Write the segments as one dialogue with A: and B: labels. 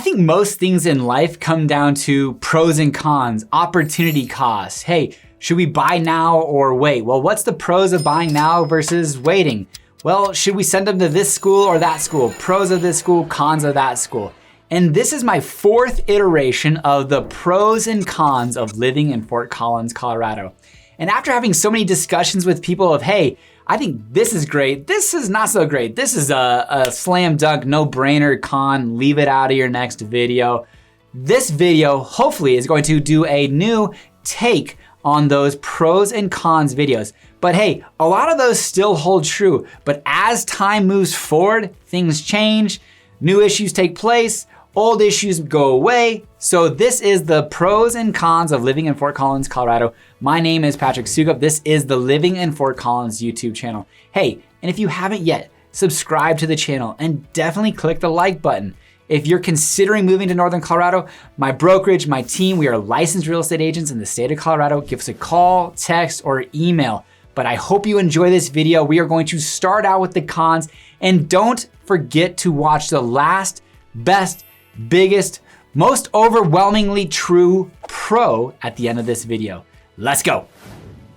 A: think most things in life come down to pros and cons, opportunity costs. Hey, should we buy now or wait? Well, what's the pros of buying now versus waiting? Well, should we send them to this school or that school? Pros of this school, cons of that school. And this is my 4th iteration of the pros and cons of living in Fort Collins, Colorado. And after having so many discussions with people of, hey, I think this is great, this is not so great, this is a slam dunk, no-brainer con, leave it out of your next video. This video, hopefully, is going to do a new take on those pros and cons videos. But hey, a lot of those still hold true. But as time moves forward, things change, new issues take place, old issues go away. So this is the pros and cons of living in Fort Collins, Colorado. My name is Patrick Soukup. This is the Living in Fort Collins YouTube channel. Hey, and if you haven't yet, subscribe to the channel and definitely click the like button. If you're considering moving to Northern Colorado, my brokerage, my team, we are licensed real estate agents in the state of Colorado. Give us a call, text, or email. But I hope you enjoy this video. We are going to start out with the cons, and don't forget to watch the last, best, biggest, most overwhelmingly true pro at the end of this video. Let's go.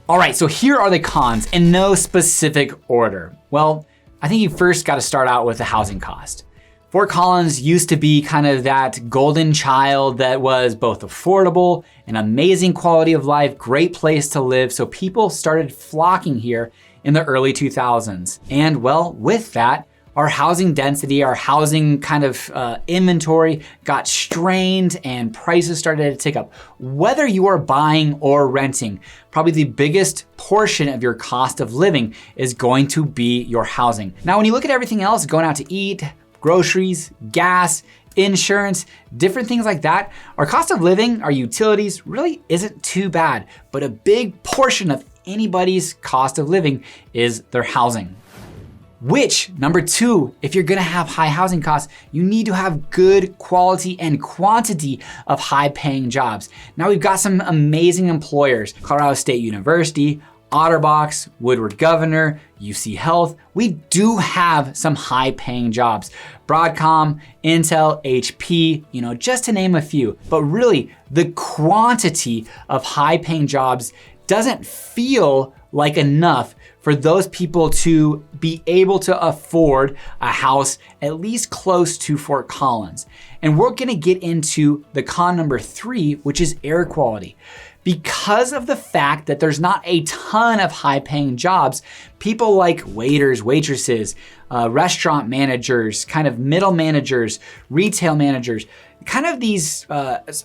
A: All right, so here are the cons in no specific order. Well, I think you first got to start out with the housing cost. Fort Collins used to be kind of that golden child that was both affordable, an amazing quality of life, great place to live. So people started flocking here in the early 2000s. And well, with that, our housing density, our housing kind of inventory got strained and prices started to tick up. Whether you are buying or renting, probably the biggest portion of your cost of living is going to be your housing. Now, when you look at everything else, going out to eat, groceries, gas, insurance, different things like that, our cost of living, our utilities really isn't too bad. But a big portion of anybody's cost of living is their housing. Which, number 2, if you're gonna have high housing costs, you need to have good quality and quantity of high paying jobs. Now we've got some amazing employers, Colorado State University, OtterBox, Woodward Governor, UC Health. We do have some high paying jobs. Broadcom, Intel, HP, just to name a few. But really, the quantity of high paying jobs doesn't feel like enough for those people to be able to afford a house at least close to Fort Collins. And we're gonna get into the con number 3, which is air quality. Because of the fact that there's not a ton of high paying jobs, people like waiters, waitresses, restaurant managers, kind of middle managers, retail managers, kind of these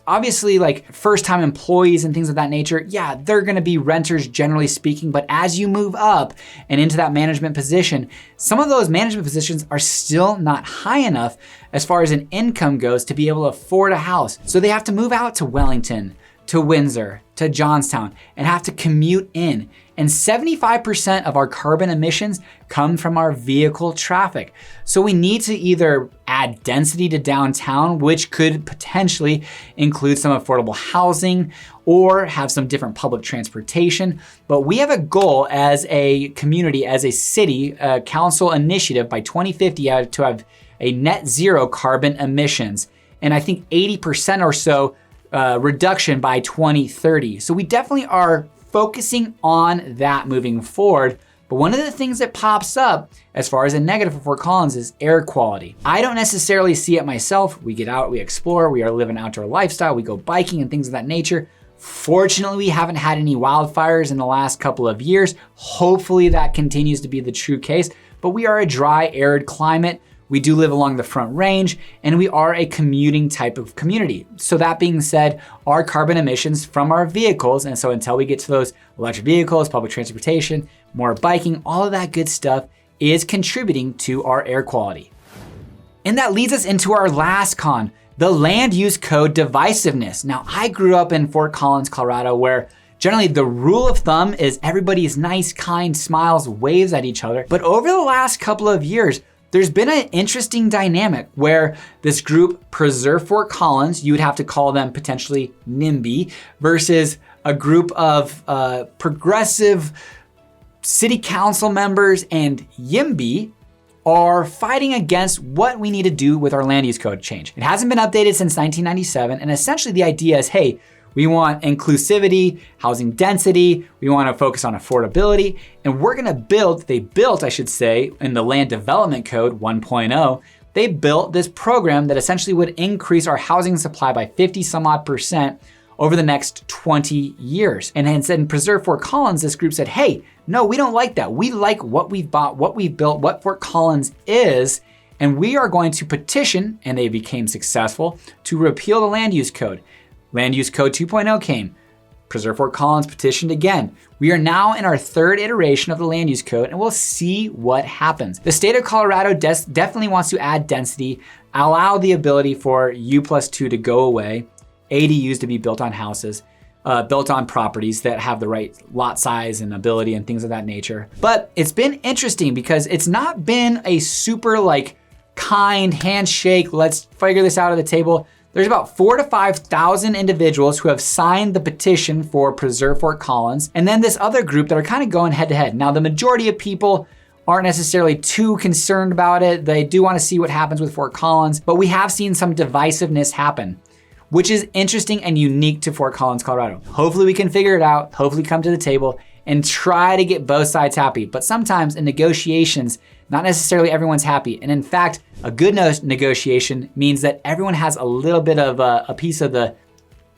A: obviously like first time employees and things of that nature, yeah, they're gonna be renters generally speaking, but as you move up and into that management position, some of those management positions are still not high enough as far as an income goes to be able to afford a house. So they have to move out to Wellington, to Windsor, to Johnstown, and have to commute in. And 75% of our carbon emissions come from our vehicle traffic. So we need to either add density to downtown, which could potentially include some affordable housing, or have some different public transportation. But we have a goal as a community, as a city, council initiative by 2050 to have a net zero carbon emissions. And I think 80% or so reduction by 2030. So we definitely are focusing on that moving forward. But one of the things that pops up as far as a negative for Fort Collins is air quality. I don't necessarily see it myself. We get out, we explore, we are living an outdoor lifestyle, we go biking and things of that nature. Fortunately, we haven't had any wildfires in the last couple of years. Hopefully that continues to be the true case, but we are a dry, arid climate. We do live along the Front Range, and we are a commuting type of community. So that being said, our carbon emissions from our vehicles, and so until we get to those electric vehicles, public transportation, more biking, all of that good stuff is contributing to our air quality. And that leads us into our last con, the land use code divisiveness. Now, I grew up in Fort Collins, Colorado, where generally the rule of thumb is everybody is nice, kind, smiles, waves at each other. But over the last couple of years, there's been an interesting dynamic where this group, Preserve Fort Collins, you would have to call them potentially NIMBY, versus a group of progressive city council members and YIMBY, are fighting against what we need to do with our land use code change. It hasn't been updated since 1997, and essentially the idea is, hey, we want inclusivity, housing density, we want to focus on affordability, and we're gonna build, they built, I should say, in the Land Development Code 1.0, they built this program that essentially would increase our housing supply by 50 some odd percent over the next 20 years. And hence in Preserve Fort Collins, this group said, hey, no, we don't like that. We like what we've bought, what we've built, what Fort Collins is, and we are going to petition, and they became successful, to repeal the Land Use Code. Land Use Code 2.0 came. Preserve Fort Collins petitioned again. We are now in our third iteration of the Land Use Code, and we'll see what happens. The state of Colorado definitely wants to add density, allow the ability for U+2 to go away, ADUs to be built on houses, built on properties that have the right lot size and ability and things of that nature. But it's been interesting because it's not been a super kind handshake, let's figure this out at the table. There's about 4,000 to 5,000 individuals who have signed the petition for Preserve Fort Collins, and then this other group that are kind of going head to head. Now, the majority of people aren't necessarily too concerned about it. They do want to see what happens with Fort Collins, but we have seen some divisiveness happen, which is interesting and unique to Fort Collins, Colorado. Hopefully we can figure it out, hopefully come to the table and try to get both sides happy. But sometimes in negotiations, not necessarily everyone's happy. And in fact, a good negotiation means that everyone has a little bit of a piece of the,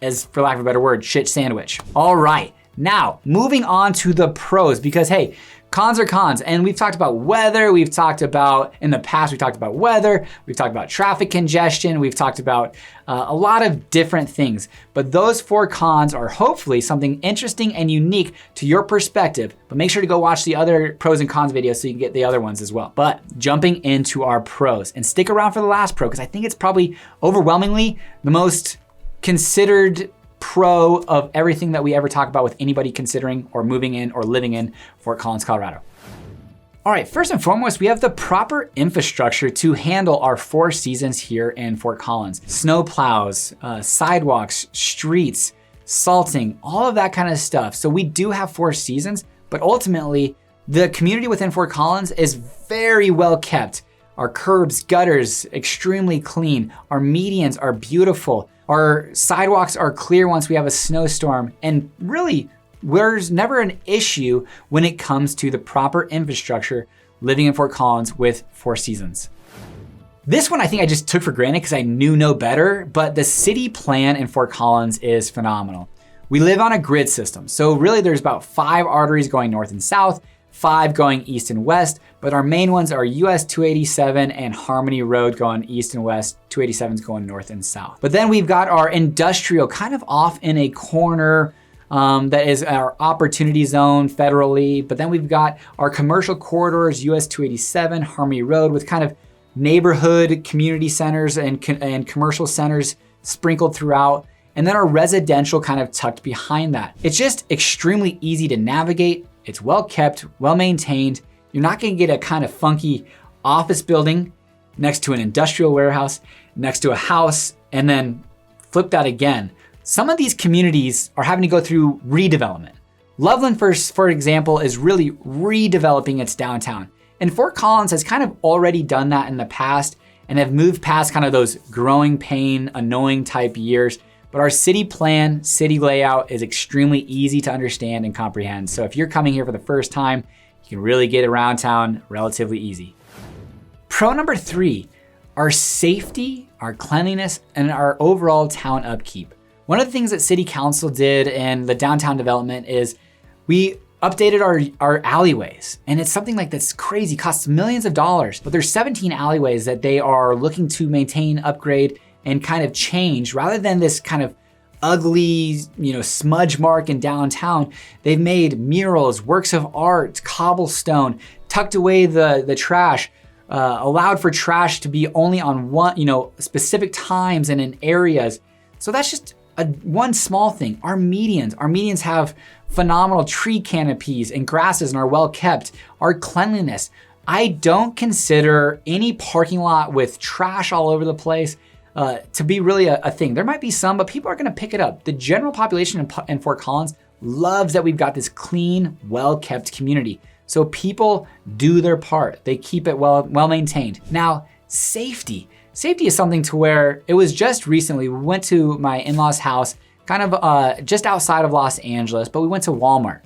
A: as for lack of a better word, shit sandwich. All right, now moving on to the pros, because hey, cons are cons, and we've talked about weather, we've talked about, in the past, we've talked about weather, we've talked about traffic congestion, we've talked about a lot of different things. But those 4 cons are hopefully something interesting and unique to your perspective, but make sure to go watch the other pros and cons videos so you can get the other ones as well. But jumping into our pros, and stick around for the last pro, because I think it's probably overwhelmingly the most considered pro of everything that we ever talk about with anybody considering or moving in or living in Fort Collins, Colorado. All right, first and foremost, we have the proper infrastructure to handle our 4 seasons here in Fort Collins. Snow plows, sidewalks, streets, salting, all of that kind of stuff. So we do have 4 seasons, but ultimately the community within Fort Collins is very well kept. Our curbs, gutters, extremely clean. Our medians are beautiful. Our sidewalks are clear once we have a snowstorm, and really, there's never an issue when it comes to the proper infrastructure living in Fort Collins with 4 seasons. This one I think I just took for granted because I knew no better, but the city plan in Fort Collins is phenomenal. We live on a grid system, so really there's about 5 arteries going north and south, 5 going east and west, but our main ones are US 287 and Harmony Road going east and west, 287's going north and south. But then we've got our industrial kind of off in a corner that is our opportunity zone federally, but then we've got our commercial corridors, US 287, Harmony Road, with kind of neighborhood community centers and commercial centers sprinkled throughout, and then our residential kind of tucked behind that. It's just extremely easy to navigate. It's well kept, well maintained. You're not gonna get a kind of funky office building next to an industrial warehouse, next to a house, and then flip that again. Some of these communities are having to go through redevelopment. Loveland, for example, is really redeveloping its downtown. And Fort Collins has kind of already done that in the past and have moved past kind of those growing pain, annoying type years. But our city plan, city layout is extremely easy to understand and comprehend. So if you're coming here for the first time, you can really get around town relatively easy. Pro number 3, our safety, our cleanliness, and our overall town upkeep. One of the things that City Council did in the downtown development is we updated our alleyways. And it's something like that's crazy, costs millions of dollars, but there's 17 alleyways that they are looking to maintain, upgrade, and kind of change. Rather than this kind of ugly, smudge mark in downtown, they've made murals, works of art, cobblestone, tucked away the trash, allowed for trash to be only on specific times and in areas. So that's just one small thing. Our medians have phenomenal tree canopies and grasses and are well kept. Our cleanliness. I don't consider any parking lot with trash all over the place to be really a thing. There might be some, but people are gonna pick it up. The general population in Fort Collins loves that we've got this clean, well-kept community. So people do their part. They keep it well maintained. Now, safety. Safety is something to where it was just recently, we went to my in-laws' house, kind of just outside of Los Angeles, but we went to Walmart.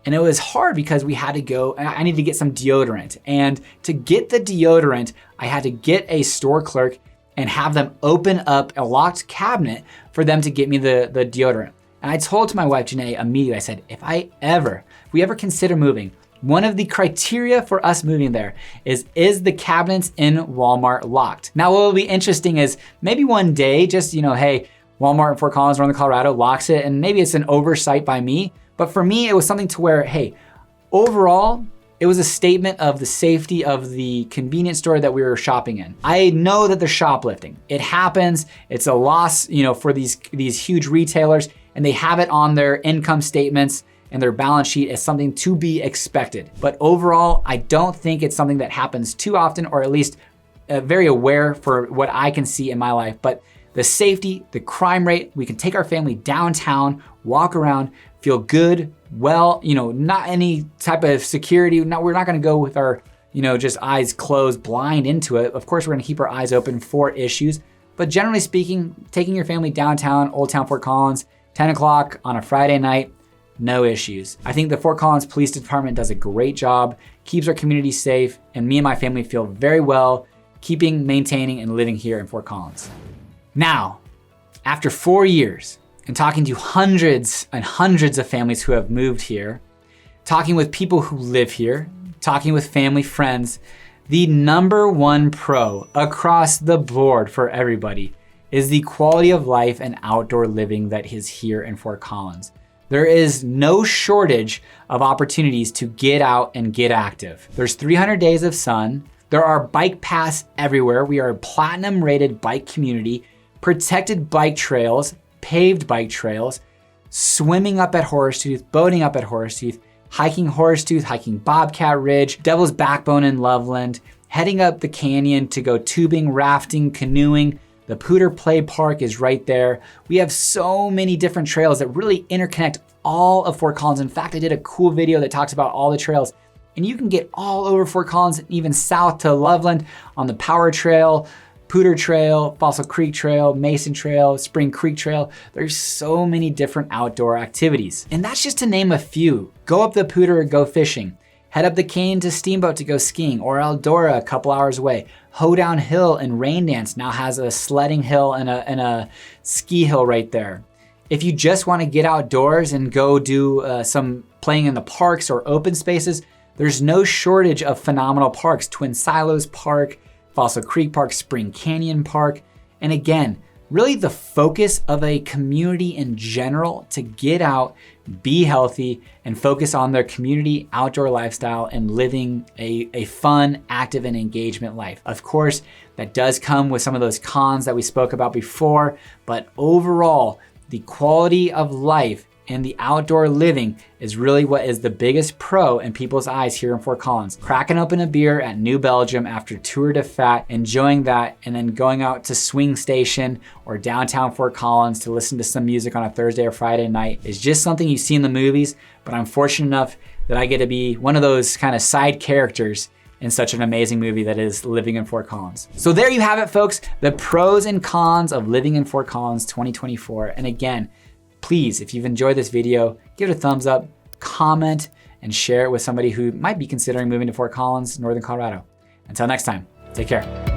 A: And it was hard because we had to go, I needed to get some deodorant. And to get the deodorant, I had to get a store clerk and have them open up a locked cabinet for them to get me the deodorant. And I told to my wife, Janae, immediately, I said, if we ever consider moving, one of the criteria for us moving there is the cabinets in Walmart locked? Now, what will be interesting is maybe one day, just, hey, Walmart in Fort Collins, Northern Colorado locks it, and maybe it's an oversight by me. But for me, it was something to where, hey, overall, it was a statement of the safety of the convenience store that we were shopping in. I know that they're shoplifting. It happens. It's a loss, for these huge retailers, and they have it on their income statements and their balance sheet as something to be expected. But overall, I don't think it's something that happens too often, or at least very aware for what I can see in my life. But the safety, the crime rate, we can take our family downtown, walk around, feel good, well, not any type of security. No, we're not gonna go with our, just eyes closed, blind into it. Of course, we're gonna keep our eyes open for issues. But generally speaking, taking your family downtown, Old Town Fort Collins, 10 o'clock on a Friday night, no issues. I think the Fort Collins Police Department does a great job, keeps our community safe, and me and my family feel very well maintaining, and living here in Fort Collins. Now, after 4 years, and talking to hundreds and hundreds of families who have moved here, talking with people who live here, talking with family, friends, the number one pro across the board for everybody is the quality of life and outdoor living that is here in Fort Collins. There is no shortage of opportunities to get out and get active. There's 300 days of sun. There are bike paths everywhere. We are a platinum rated bike community, protected bike trails, paved bike trails, swimming up at Horseshoe, boating up at Horseshoe, hiking Horseshoe, hiking Bobcat Ridge, Devil's Backbone in Loveland, heading up the canyon to go tubing, rafting, canoeing. The Pooter Play Park is right there. We have so many different trails that really interconnect all of Fort Collins. In fact, I did a cool video that talks about all the trails, and you can get all over Fort Collins, even south to Loveland on the Power Trail, Pooter Trail, Fossil Creek Trail, Mason Trail, Spring Creek Trail. There's so many different outdoor activities. And that's just to name a few. Go up the Pooter or go fishing. Head up the canyon to Steamboat to go skiing, or Eldora a couple hours away. Hoedown Hill and Rain Dance now has a sledding hill and a ski hill right there. If you just want to get outdoors and go do some playing in the parks or open spaces, there's no shortage of phenomenal parks. Twin Silos Park, Fossil Creek Park, Spring Canyon Park. And again, really the focus of a community in general to get out, be healthy, and focus on their community outdoor lifestyle and living a fun, active, and engagement life. Of course, that does come with some of those cons that we spoke about before, but overall, the quality of life and the outdoor living is really what is the biggest pro in people's eyes here in Fort Collins. Cracking open a beer at New Belgium after Tour de Fat, enjoying that, and then going out to Swing Station or downtown Fort Collins to listen to some music on a Thursday or Friday night is just something you see in the movies, but I'm fortunate enough that I get to be one of those kind of side characters in such an amazing movie that is living in Fort Collins. So there you have it, folks, the pros and cons of living in Fort Collins 2024. And again, please, if you've enjoyed this video, give it a thumbs up, comment, and share it with somebody who might be considering moving to Fort Collins, Northern Colorado. Until next time, take care.